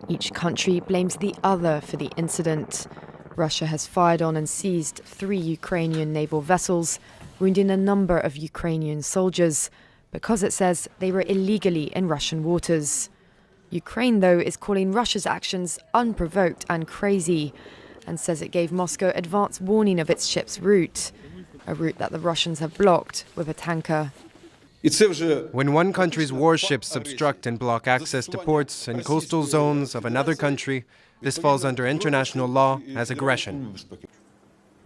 Each country blames the other for the incident. Russia has fired on and seized 3 Ukrainian naval vessels, wounding a number of Ukrainian soldiers, because it says they were illegally in Russian waters. Ukraine, though, is calling Russia's actions unprovoked and crazy, and says it gave Moscow advance warning of its ship's route, a route that the Russians have blocked with a tanker. When one country's warships obstruct and block access to ports and coastal zones of another country, this falls under international law as aggression.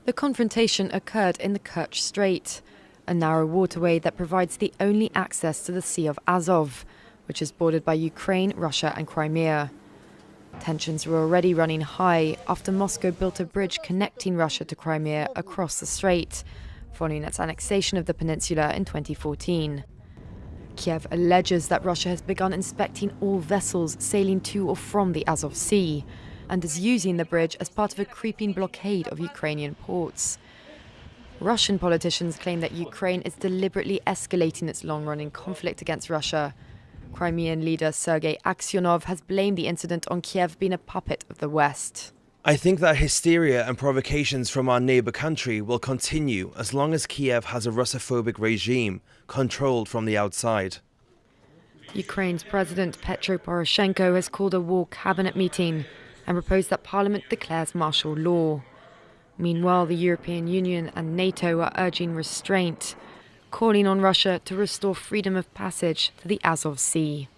The confrontation occurred in the Kerch Strait, a narrow waterway that provides the only access to the Sea of Azov, which is bordered by Ukraine, Russia and Crimea. Tensions were already running high after Moscow built a bridge connecting Russia to Crimea across the strait, following its annexation of the peninsula in 2014. Kiev alleges that Russia has begun inspecting all vessels sailing to or from the Azov Sea, and is using the bridge as part of a creeping blockade of Ukrainian ports. Russian politicians claim that Ukraine is deliberately escalating its long-running conflict against Russia. Crimean leader Sergei Aksyonov has blamed the incident on Kiev being a puppet of the West. I think that hysteria and provocations from our neighbour country will continue as long as Kiev has a Russophobic regime controlled from the outside. Ukraine's President Petro Poroshenko has called a war cabinet meeting and proposed that Parliament declares martial law. Meanwhile, the European Union and NATO are urging restraint, calling on Russia to restore freedom of passage to the Azov Sea.